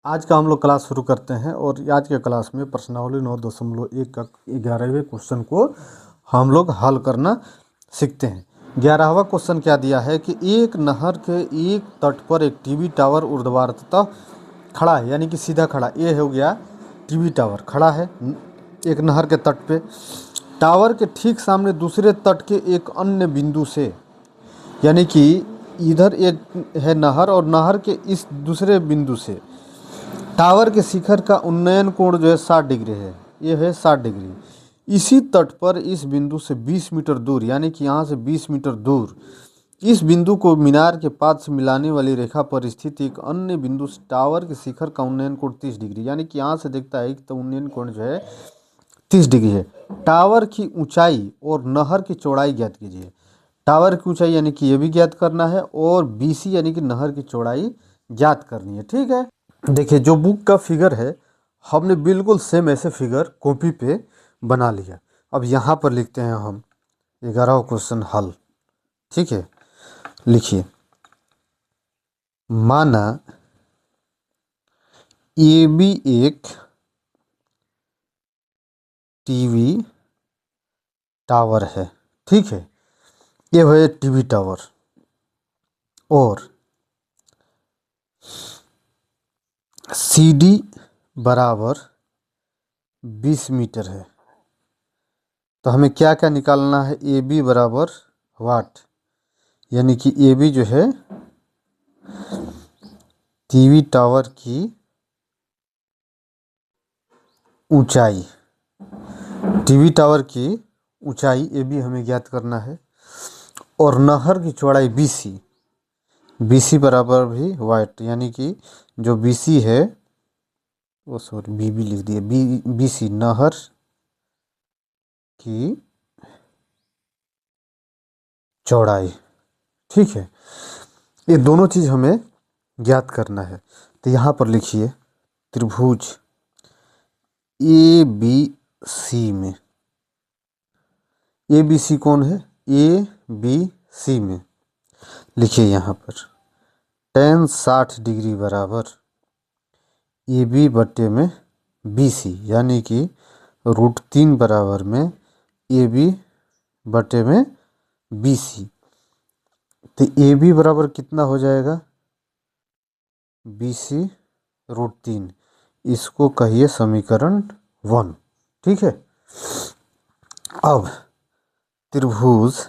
आज का हम लोग क्लास शुरू करते हैं और आज के क्लास में प्रश्नावली 9.1 का 11वें क्वेश्चन को हम लोग हल करना सीखते हैं। 11वां क्वेश्चन क्या दिया है कि एक नहर के एक तट पर एक टीवी टावर ऊर्ध्वाधरतः खड़ा है, यानी कि सीधा खड़ा। ये हो गया टीवी टावर खड़ा है एक नहर के तट पे। टावर के ठीक सामने दूसरे तट के एक अन्य बिंदु से, यानी कि इधर एक है नहर और नहर के इस दूसरे बिंदु से टावर के शिखर का उन्नयन कोण जो है 60 डिग्री है। ये है 60 डिग्री। इसी तट पर इस बिंदु से 20 मीटर दूर, यानी कि यहाँ से 20 मीटर दूर इस बिंदु को मीनार के पाद से मिलाने वाली रेखा पर स्थित एक अन्य बिंदु से टावर के शिखर का उन्नयन कोण 30 डिग्री, यानी कि यहाँ से देखता है तो उन्नयन कोण जो है 30 डिग्री है। टावर की ऊंचाई और नहर की चौड़ाई ज्ञात कीजिए। टावर की ऊंचाई यानी कि ये भी ज्ञात करना है और बीसी यानी कि नहर की चौड़ाई ज्ञात करनी है। ठीक है, देखिए जो बुक का फिगर है हमने बिल्कुल सेम ऐसे फिगर कॉपी पे बना लिया। अब यहाँ पर लिखते हैं हम 11वां क्वेश्चन हल। ठीक है, लिखिए। माना ए बी एक टीवी टावर है। ठीक है, ये है टीवी टावर और सी डी बराबर 20 मीटर है। तो हमें क्या क्या निकालना है? ए बी बराबर वाट, यानी कि ए बी जो है टीवी टावर की ऊंचाई, टीवी टावर की ऊंचाई ए बी हमें ज्ञात करना है और नहर की चौड़ाई बीसी, बीसी बराबर भी वाट, यानी कि जो बीसी है वो सॉरी बीबी लिख दिए, बीसी नहर की चौड़ाई। ठीक है, ये दोनों चीज़ हमें ज्ञात करना है। तो यहाँ पर लिखिए त्रिभुज ए बी सी में, ए बी सी कौन है? ए बी सी में लिखिए यहाँ पर tan 60 डिग्री बराबर ए बी बट्टे में बी सी, यानी कि √3 बराबर में ए बी बटे में बी सी। तो ए बी बराबर कितना हो जाएगा? B C √3। इसको कहिए समीकरण 1। ठीक है, अब त्रिभुज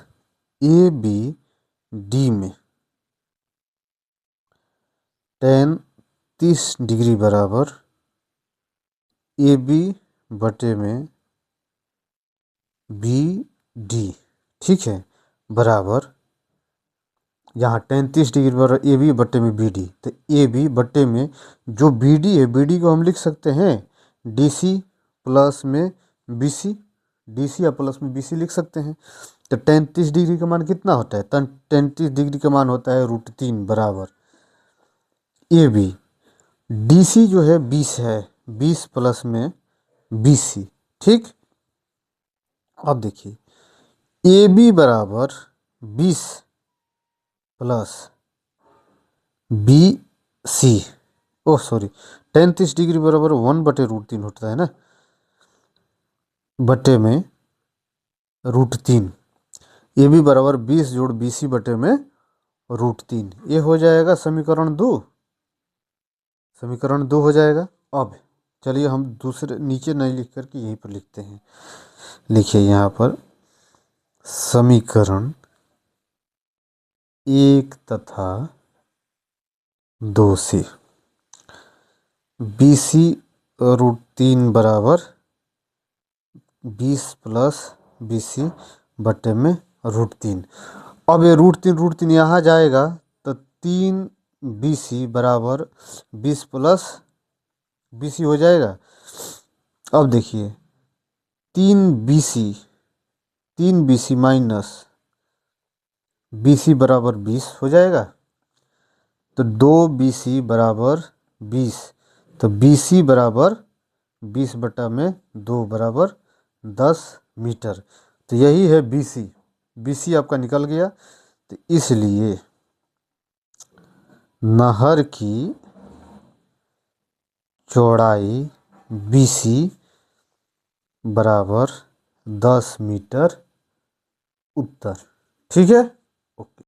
ए बी डी में tan 30 डिग्री बराबर ए बी बटे में बी डी। ठीक है, बराबर यहाँ tan 30 डिग्री बराबर ए बी बटे में बी डी। तो ए बी बटे में जो बी डी है, बी डी को हम लिख सकते हैं डी सी प्लस में बी सी, डी सी या प्लस में बी सी लिख सकते हैं। तो tan 30 डिग्री का मान कितना होता है? tan 30 डिग्री का मान होता है √3 बराबर ए बी, डी सी जो है 20 है, 20 प्लस में बी सी। ठीक, अब देखिए ए बी बराबर 20 plus B C, oh sorry, tan 30 degree बराबर 1/√3 होता है ना, बटे में √3। ए बी बराबर 20 जोड़ बी सी बटे में √3। ये हो जाएगा समीकरण 2, समीकरण 2 हो जाएगा। अब चलिए हम दूसरे नीचे नहीं लिख करके यहीं पर लिखते हैं। लिखिए यहाँ पर समीकरण 1 तथा 2 से बी सी √3 बराबर 20 प्लस बी सी बटे में √3। अब ये √3 यहाँ जाएगा तो 3 बी सी बराबर 20 प्लस बी सी हो जाएगा। अब देखिए 3 B C minus B C बराबर 20 हो जाएगा। तो 2 बी सी बराबर 20, तो बी सी बराबर 20 बटा में 2 बराबर 10 मीटर। तो यही है बी सी, बी सी आपका निकल गया। तो इसलिए नहर की चौड़ाई BC बराबर 10 मीटर उत्तर। ठीक है, ओके।